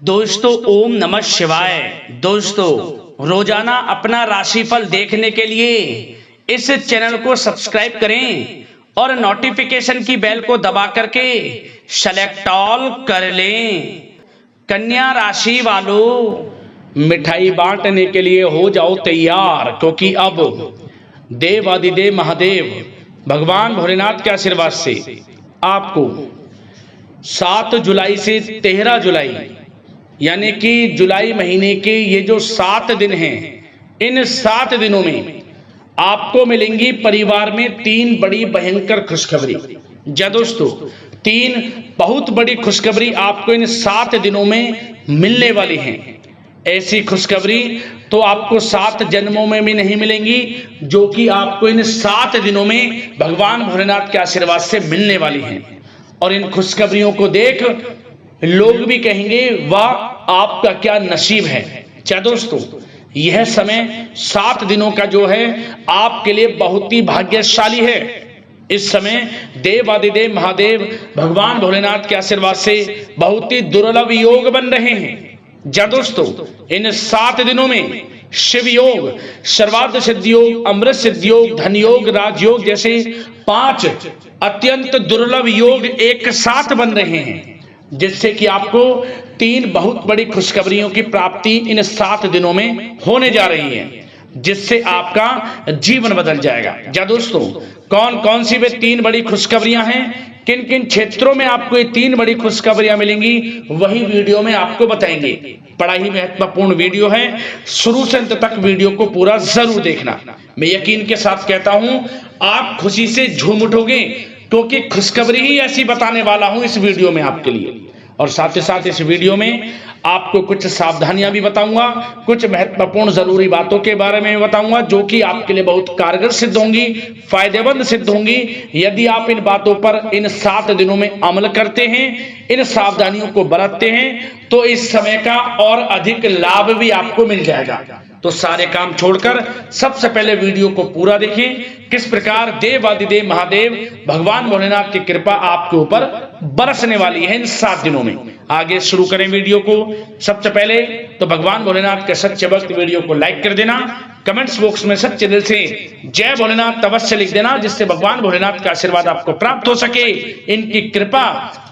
दोस्तों ओम नमः शिवाय। दोस्तों रोजाना अपना राशिफल देखने के लिए इस चैनल को सब्सक्राइब करें और नोटिफिकेशन की बेल को दबा करके सेलेक्ट ऑल कर लें। कन्या राशि वालों, मिठाई बांटने के लिए हो जाओ तैयार, क्योंकि अब देवादिदेव महादेव भगवान भोलेनाथ के आशीर्वाद से आपको 7 जुलाई से 13 जुलाई यानी कि जुलाई महीने के ये जो 7 दिन हैं, इन 7 दिनों में आपको मिलेंगी परिवार में 3 बड़ी भयंकर खुशखबरी। जी दोस्तों, 3 बहुत बड़ी खुशखबरी आपको इन 7 दिनों में मिलने वाली हैं। ऐसी खुशखबरी तो आपको 7 जन्मों में भी नहीं मिलेंगी, जो कि आपको इन 7 दिनों में भगवान भोलेनाथ के आशीर्वाद से मिलने वाली हैं। और इन खुशखबरियों को देख लोग भी कहेंगे वाह आपका क्या नसीब है। क्या दोस्तों, यह समय 7 दिनों का जो है आपके लिए बहुत ही भाग्यशाली है। इस समय देवादिदेव महादेव भगवान भोलेनाथ के आशीर्वाद से बहुत ही दुर्लभ योग बन रहे हैं। जा दोस्तों, इन 7 दिनों में शिव योग, सर्वार्थ सिद्धि योग, अमृत सिद्धि योग, धन योग, राजयोग जैसे 5 अत्यंत दुर्लभ योग एक साथ बन रहे हैं, जिससे कि आपको 3 बहुत बड़ी खुशखबरियों की प्राप्ति इन 7 दिनों में होने जा रही है, जिससे आपका जीवन बदल जाएगा। जा दोस्तों, कौन कौन सी वे 3 बड़ी खुशखबरियां हैं, किन किन क्षेत्रों में आपको ये 3 बड़ी खुशखबरियां मिलेंगी, वही वीडियो में आपको बताएंगे। बड़ा ही महत्वपूर्ण वीडियो है, शुरू से अंत तक वीडियो को पूरा जरूर देखना। मैं यकीन के साथ कहता हूं आप खुशी से झूम उठोगे, क्योंकि खुशखबरी ही ऐसी बताने वाला हूं इस वीडियो में आपके लिए। और साथ ही साथ इस वीडियो में आपको कुछ सावधानियां भी बताऊंगा, कुछ महत्वपूर्ण जरूरी बातों के बारे में बताऊंगा, जो कि आपके लिए बहुत कारगर सिद्ध होंगी, फायदेमंद सिद्ध होंगी। यदि आप इन बातों पर इन 7 दिनों में अमल करते हैं, इन सावधानियों को बरतते हैं, तो इस समय का और अधिक लाभ भी आपको मिल जाएगा। तो सारे काम छोड़कर सबसे पहले वीडियो को पूरा देखें, किस प्रकार देवादिदेव महादेव भगवान भोलेनाथ की कृपा आपके ऊपर बरसने वाली है इन 7 दिनों में। आगे शुरू करें वीडियो को। सबसे पहले तो भगवान भोलेनाथ के सच्चे भक्त वीडियो को लाइक कर देना, कमेंट्स बॉक्स में सच्चे दिल से जय भोलेनाथ अवश्य लिख देना, जिससे भगवान भोलेनाथ का आशीर्वाद आपको प्राप्त हो सके, इनकी कृपा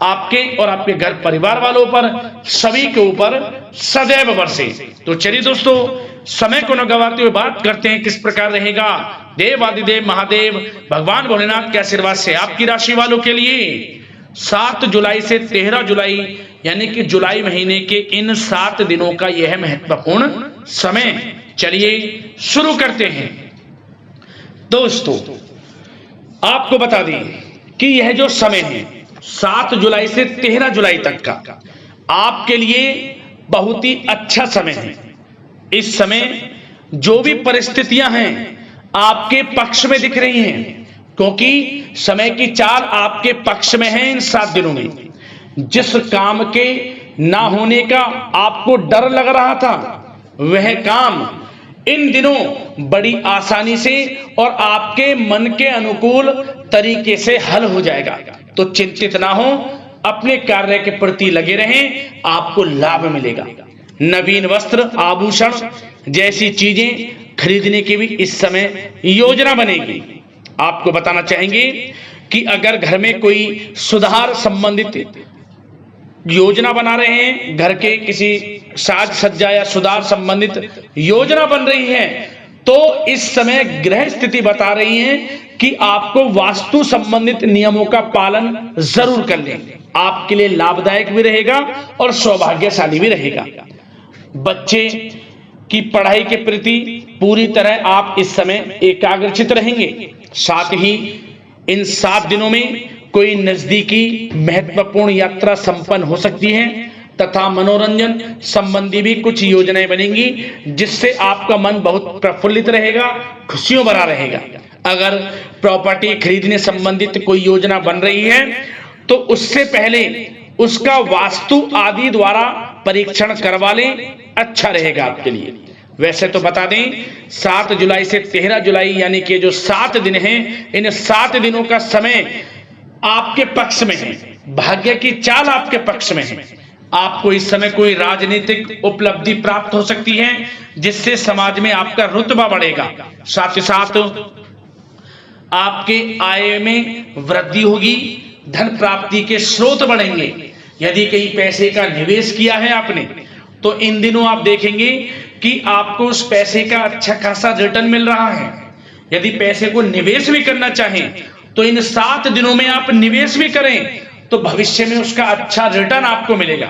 आपके और आपके घर परिवार वालों पर, सभी के ऊपर सदैव बरसे। तो चलिए दोस्तों, समय को न गवाते हुए बात करते हैं किस प्रकार रहेगा देवादिदेव महादेव भगवान भोलेनाथ के आशीर्वाद से आपकी राशि वालों के लिए 7 जुलाई से 13 जुलाई यानी कि जुलाई महीने के इन 7 दिनों का यह महत्वपूर्ण समय। चलिए शुरू करते हैं। दोस्तों, आपको बता दें कि यह जो समय है 7 जुलाई से 13 जुलाई तक का आपके लिए बहुत ही अच्छा समय है। इस समय जो भी परिस्थितियां हैं आपके पक्ष में दिख रही हैं, क्योंकि समय की चाल आपके पक्ष में है। इन 7 दिनों में जिस काम के ना होने का आपको डर लग रहा था, वह काम इन दिनों बड़ी आसानी से और आपके मन के अनुकूल तरीके से हल हो जाएगा। तो चिंतित ना हो, अपने कार्य के प्रति लगे रहें, आपको लाभ मिलेगा। नवीन वस्त्र, आभूषण जैसी चीजें खरीदने की भी इस समय योजना बनेगी। आपको बताना चाहेंगे कि अगर घर में कोई सुधार संबंधित योजना बना रहे हैं, घर के किसी साज सज्जा या सुधार संबंधित योजना बन रही है, तो इस समय ग्रह स्थिति बता रही है कि आपको वास्तु संबंधित नियमों का पालन जरूर कर लें। आपके लिए लाभदायक भी रहेगा और सौभाग्यशाली भी रहेगा। बच्चे की पढ़ाई के प्रति पूरी तरह आप इस समय एकाग्रचित रहेंगे। साथ ही इन 7 दिनों में कोई नजदीकी महत्वपूर्ण यात्रा संपन्न हो सकती है, तथा मनोरंजन संबंधी भी कुछ योजनाएं बनेंगी, जिससे आपका मन बहुत प्रफुल्लित रहेगा, खुशियों भरा रहेगा। अगर प्रॉपर्टी खरीदने संबंधित कोई योजना बन रही है, तो उससे पहले उसका वास्तु आदि द्वारा परीक्षण करवा लें, अच्छा रहेगा आपके लिए। वैसे तो बता दें 7 जुलाई से 13 जुलाई यानी कि जो 7 दिन हैं, इन 7 दिनों का समय आपके पक्ष में है, भाग्य की चाल आपके पक्ष में है। आपको इस समय कोई राजनीतिक उपलब्धि प्राप्त हो सकती है जिससे समाज में आपका रुतबा बढ़ेगा। साथ ही साथ आपके आय में वृद्धि होगी, धन प्राप्ति के स्रोत बढ़ेंगे। यदि कहीं पैसे का निवेश किया है आपने तो इन दिनों आप देखेंगे कि आपको उस पैसे का अच्छा खासा रिटर्न मिल रहा है। यदि पैसे को निवेश भी करना चाहें तो इन 7 दिनों में आप निवेश भी करें तो भविष्य में उसका अच्छा रिटर्न आपको मिलेगा,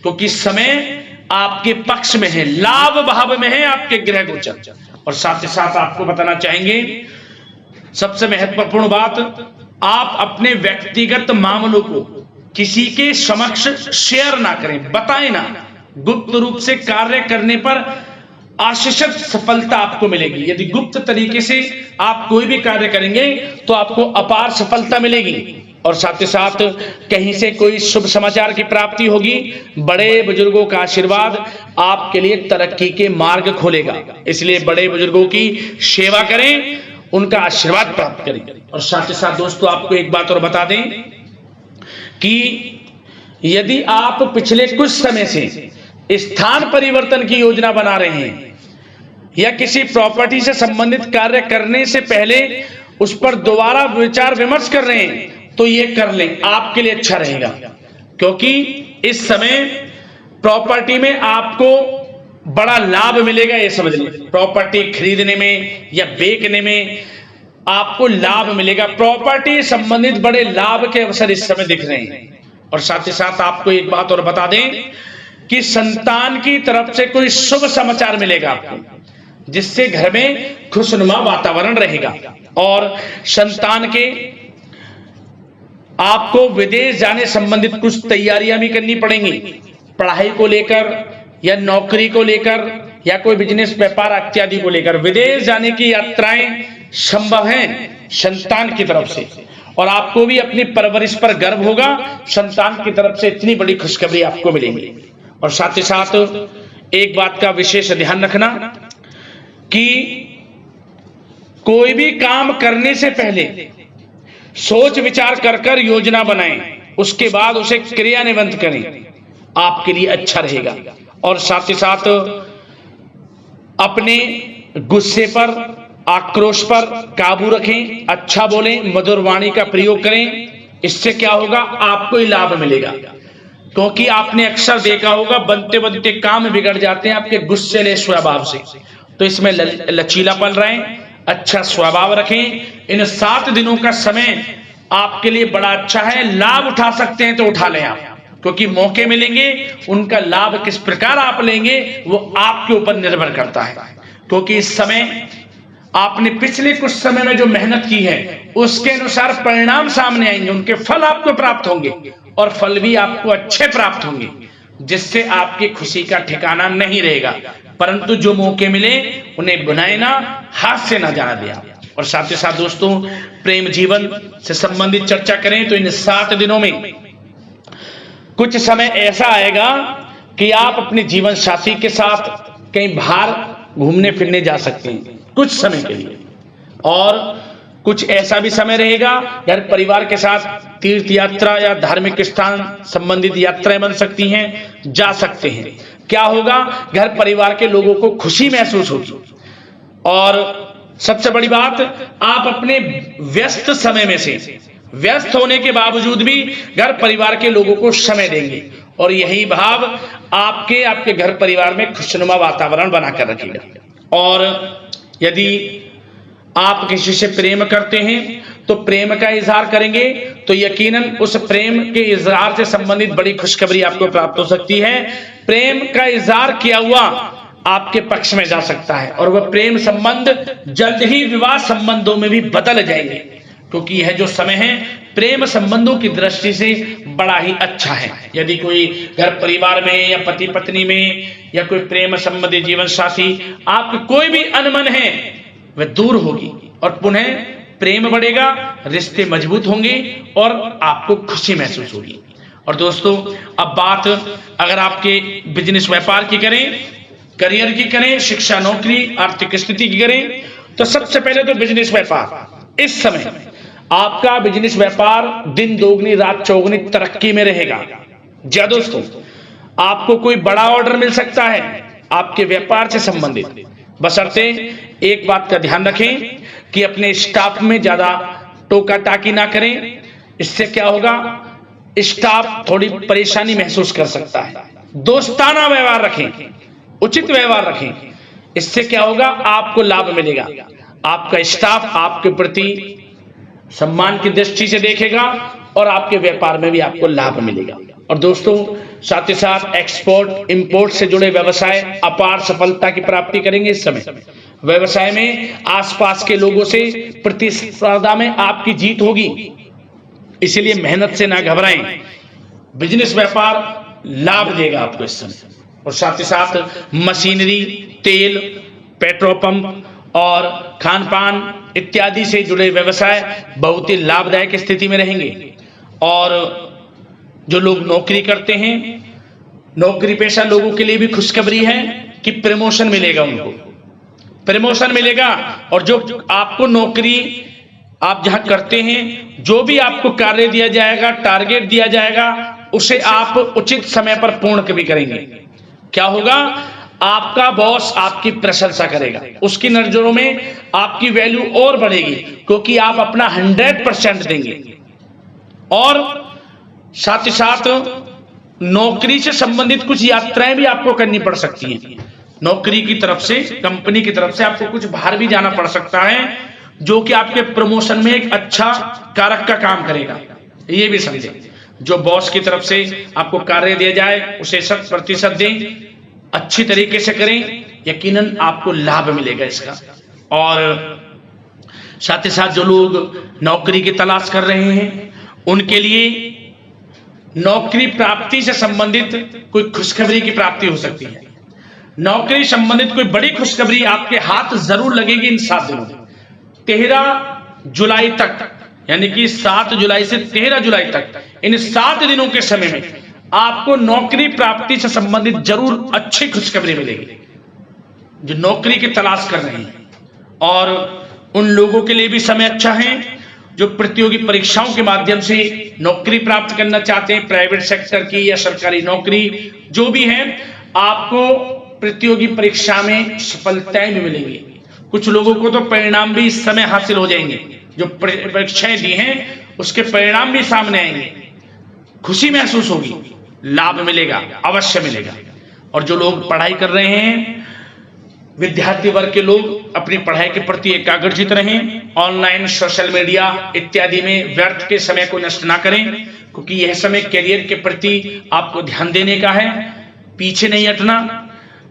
क्योंकि समय आपके पक्ष में है, लाभ भाव में है आपके ग्रह गोचर। और साथ ही साथ आपको बताना चाहेंगे सबसे महत्वपूर्ण बात, आप अपने व्यक्तिगत मामलों को किसी के समक्ष शेयर ना करें, बताएं ना। गुप्त रूप से कार्य करने पर आशीषित सफलता आपको मिलेगी। यदि गुप्त तरीके से आप कोई भी कार्य करेंगे तो आपको अपार सफलता मिलेगी। और साथ ही साथ कहीं से कोई शुभ समाचार की प्राप्ति होगी। बड़े बुजुर्गों का आशीर्वाद आपके लिए तरक्की के मार्ग खोलेगा, इसलिए बड़े बुजुर्गों की सेवा करें, उनका आशीर्वाद प्राप्त करें। और साथ ही साथ दोस्तों आपको एक बात और बता दें कि यदि आप पिछले कुछ समय से स्थान परिवर्तन की योजना बना रहे हैं या किसी प्रॉपर्टी से संबंधित कार्य करने से पहले उस पर दोबारा विचार विमर्श कर रहे हैं तो ये कर लें, आपके लिए अच्छा रहेगा। क्योंकि इस समय प्रॉपर्टी में आपको बड़ा लाभ मिलेगा, ये समझ लें। प्रॉपर्टी खरीदने में या बेचने में आपको लाभ मिलेगा। प्रॉपर्टी संबंधित बड़े लाभ के अवसर इस समय दिख रहे हैं। और साथ ही साथ आपको एक बात और बता दें कि संतान की तरफ से कोई शुभ समाचार मिलेगा आपको, जिससे घर में खुशनुमा वातावरण रहेगा। और संतान के आपको विदेश जाने संबंधित कुछ तैयारियां भी करनी पड़ेंगी, पढ़ाई को लेकर या नौकरी को लेकर या कोई बिजनेस व्यापार इत्यादि को लेकर विदेश जाने की यात्राएं संभव हैं संतान की तरफ से। और आपको भी अपनी परवरिश पर गर्व होगा, संतान की तरफ से इतनी बड़ी खुशखबरी आपको मिलेगी। और साथ ही साथ एक बात का विशेष ध्यान रखना कि कोई भी काम करने से पहले सोच विचार कर योजना बनाएं, उसके बाद उसे क्रियान्वयन करें, आपके लिए अच्छा रहेगा। और साथ ही साथ अपने गुस्से पर, आक्रोश पर काबू रखें, अच्छा बोलें, मधुर वाणी का प्रयोग करें। इससे क्या होगा, आपको ही लाभ मिलेगा। क्योंकि आपने अक्सर देखा होगा बनते बनते काम बिगड़ जाते हैं आपके गुस्सेले स्वभाव से। तो इसमें लचीलापन रहें, अच्छा स्वभाव रखें। इन 7 दिनों का समय आपके लिए बड़ा अच्छा है, लाभ उठा सकते हैं तो उठा लें आप, क्योंकि मौके मिलेंगे, उनका लाभ किस प्रकार आप लेंगे वो आपके ऊपर निर्भर करता है। क्योंकि इस समय आपने पिछले कुछ समय में जो मेहनत की है उसके अनुसार परिणाम सामने आएंगे, उनके फल आपको प्राप्त होंगे और फल भी आपको अच्छे प्राप्त होंगे, जिससे आपकी खुशी का ठिकाना नहीं रहेगा। परंतु जो मौके मिले उन्हें बुनाए ना, हाथ से ना जाने दिया। और साथ ही साथ दोस्तों प्रेम जीवन से संबंधित चर्चा करें तो इन 7 दिनों में कुछ समय ऐसा आएगा कि आप अपने जीवन साथी के साथ कहीं बाहर घूमने फिरने जा सकते हैं कुछ समय के लिए। और कुछ ऐसा भी समय रहेगा घर परिवार के साथ तीर्थ यात्रा या धार्मिक स्थान संबंधित यात्राएं बन सकती हैं, जा सकते हैं। क्या होगा, घर परिवार के लोगों को खुशी महसूस होगी। और सबसे बड़ी बात, आप अपने व्यस्त समय में से व्यस्त होने के बावजूद भी घर परिवार के लोगों को समय देंगे और यही भाव आपके घर परिवार में खुशनुमा वातावरण बनाकर रखेगा। और यदि आप किसी से प्रेम करते हैं तो प्रेम का इजहार करेंगे तो यकीनन उस प्रेम के इजहार से संबंधित बड़ी खुशखबरी आपको प्राप्त हो सकती है। प्रेम का इजहार किया हुआ आपके पक्ष में जा सकता है और वह प्रेम संबंध जल्द ही विवाह संबंधों में भी बदल जाएंगे, क्योंकि यह जो समय है प्रेम संबंधों की दृष्टि से बड़ा ही अच्छा है। यदि कोई घर परिवार में या पति पत्नी में या कोई प्रेम संबंधी जीवन साथी आपके कोई भी अनमन है वह दूर होगी और पुनः प्रेम बढ़ेगा, रिश्ते मजबूत होंगे और आपको खुशी महसूस होगी। और दोस्तों अब बात अगर आपके बिजनेस व्यापार की करें, करियर की करें, शिक्षा नौकरी आर्थिक स्थिति की करें, तो सबसे पहले तो बिजनेस व्यापार इस समय आपका बिजनेस व्यापार दिन दोगुनी रात चौगुनी तरक्की में रहेगा। जी दोस्तों, आपको कोई बड़ा ऑर्डर मिल सकता है आपके व्यापार से संबंधित। बशर्ते एक बात का ध्यान रखें कि अपने स्टाफ में ज्यादा टोका टाकी ना करें। इससे क्या होगा, स्टाफ थोड़ी परेशानी महसूस कर सकता है। दोस्ताना व्यवहार रखें, उचित व्यवहार रखें। इससे क्या होगा, आपको लाभ मिलेगा। आपका स्टाफ आपके प्रति सम्मान की दृष्टि से देखेगा और आपके व्यापार में भी आपको लाभ मिलेगा। और दोस्तों, साथ ही साथ एक्सपोर्ट इंपोर्ट से जुड़े व्यवसाय अपार सफलता की प्राप्ति करेंगे। इस समय व्यवसाय में आसपास के लोगों से प्रतिस्पर्धा में आपकी जीत होगी, इसलिए मेहनत से ना घबराएं। बिजनेस व्यापार लाभ देगा आपको इस समय। और साथ ही साथ मशीनरी, तेल, पेट्रोल पंप और खान पान इत्यादि से जुड़े व्यवसाय बहुत ही लाभदायक स्थिति में रहेंगे। और जो लोग नौकरी करते हैं, नौकरी पेशा लोगों के लिए भी खुशखबरी है कि प्रमोशन मिलेगा, उनको प्रमोशन मिलेगा। और जो आपको नौकरी आप जहां करते हैं, जो भी आपको कार्य दिया जाएगा, टारगेट दिया जाएगा, उसे आप उचित समय पर पूर्ण भी करेंगे। क्या होगा, आपका बॉस आपकी प्रशंसा करेगा, उसकी नजरों में आपकी वैल्यू और बढ़ेगी, क्योंकि आप अपना 100% देंगे। और साथ ही साथ नौकरी से संबंधित कुछ यात्राएं भी आपको करनी पड़ सकती हैं। नौकरी की तरफ से, कंपनी की तरफ से आपको कुछ बाहर भी जाना पड़ सकता है, जो कि आपके प्रमोशन में एक अच्छा कारक का काम करेगा। ये भी समझें, जो बॉस की तरफ से आपको कार्य दिया जाए उसे 100% दें, अच्छी तरीके से करें, यकीनन आपको लाभ मिलेगा इसका। और साथ ही साथ जो लोग नौकरी की तलाश कर रहे हैं, उनके लिए नौकरी प्राप्ति से संबंधित कोई खुशखबरी की प्राप्ति हो सकती है। नौकरी संबंधित कोई बड़ी खुशखबरी आपके हाथ जरूर लगेगी इन 7 दिनों में। 13 जुलाई तक, यानी कि 7 जुलाई से 13 जुलाई तक, इन 7 दिनों के समय में आपको नौकरी प्राप्ति से संबंधित जरूर अच्छी खुशखबरी मिलेगी, जो नौकरी की तलाश कर रहे हैं। और उन लोगों के लिए भी समय अच्छा है जो प्रतियोगी परीक्षाओं के माध्यम से नौकरी प्राप्त करना चाहते हैं, प्राइवेट सेक्टर की या सरकारी नौकरी जो भी है। आपको प्रतियोगी परीक्षा में सफलताएं भी मिलेंगी। कुछ लोगों को तो परिणाम भी इस समय हासिल हो जाएंगे, जो परीक्षाएं दी हैं उसके परिणाम भी सामने आएंगे, खुशी महसूस होगी, लाभ मिलेगा, अवश्य मिलेगा। और जो लोग पढ़ाई कर रहे हैं, विद्यार्थी वर्ग के लोग अपनी पढ़ाई के प्रति एकाग्रचित रहें। ऑनलाइन, सोशल मीडिया इत्यादि में व्यर्थ के समय को नष्ट ना करें, क्योंकि यह समय करियर के प्रति आपको ध्यान देने का है। पीछे नहीं हटना,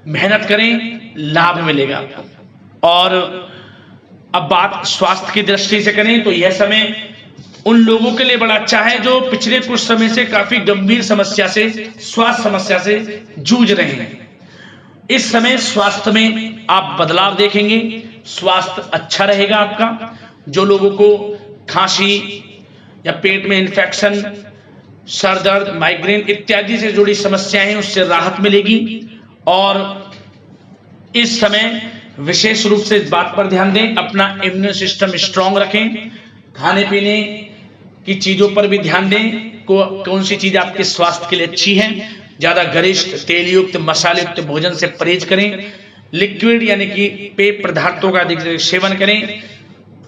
मेहनत करें, लाभ मिलेगा। और अब बात स्वास्थ्य की दृष्टि से करें तो यह समय उन लोगों के लिए बड़ा अच्छा है जो पिछले कुछ समय से काफी गंभीर समस्या से, स्वास्थ्य समस्या से जूझ रहे हैं। इस समय स्वास्थ्य में आप बदलाव देखेंगे, स्वास्थ्य अच्छा रहेगा आपका। जो लोगों को खांसी या पेट में इन्फेक्शन, सर दर्द, माइग्रेन इत्यादि से जुड़ी समस्याएं हैं, उससे राहत मिलेगी। और इस समय विशेष रूप से इस बात पर ध्यान दें, अपना इम्यून सिस्टम स्ट्रांग रखें। खाने पीने की चीजों पर भी ध्यान दें, कौन सी चीज आपके स्वास्थ्य के लिए अच्छी है। ज्यादा गरिष्ठ, तेल युक्त, मसाले युक्त भोजन से परहेज करें। लिक्विड यानी कि पेय पदार्थों का अधिक सेवन करें।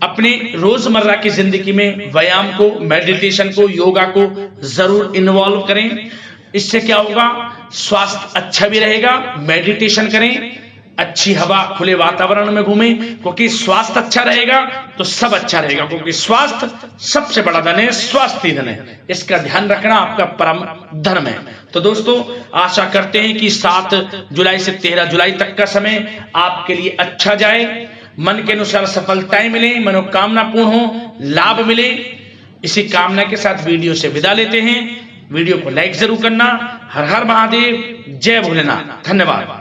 अपने रोजमर्रा की जिंदगी में व्यायाम को, मेडिटेशन को, योगा को जरूर इन्वॉल्व करें। इससे क्या होगा, स्वास्थ्य अच्छा भी रहेगा। मेडिटेशन करें, अच्छी हवा, खुले वातावरण में घूमें, क्योंकि स्वास्थ्य अच्छा रहेगा तो सब अच्छा रहेगा। क्योंकि स्वास्थ्य सबसे बड़ा धन है, स्वास्थ्य ही धन है। इसका ध्यान रखना आपका परम धर्म है। तो दोस्तों, आशा करते हैं कि 7 जुलाई से 13 जुलाई तक का समय आपके लिए अच्छा जाए, मन के अनुसार सफलताएं मिले, मनोकामना पूर्ण हो, लाभ मिले। इसी कामना के साथ वीडियो से विदा लेते हैं। वीडियो को लाइक जरूर करना। हर हर महादेव, जय भोलेनाथ, धन्यवाद।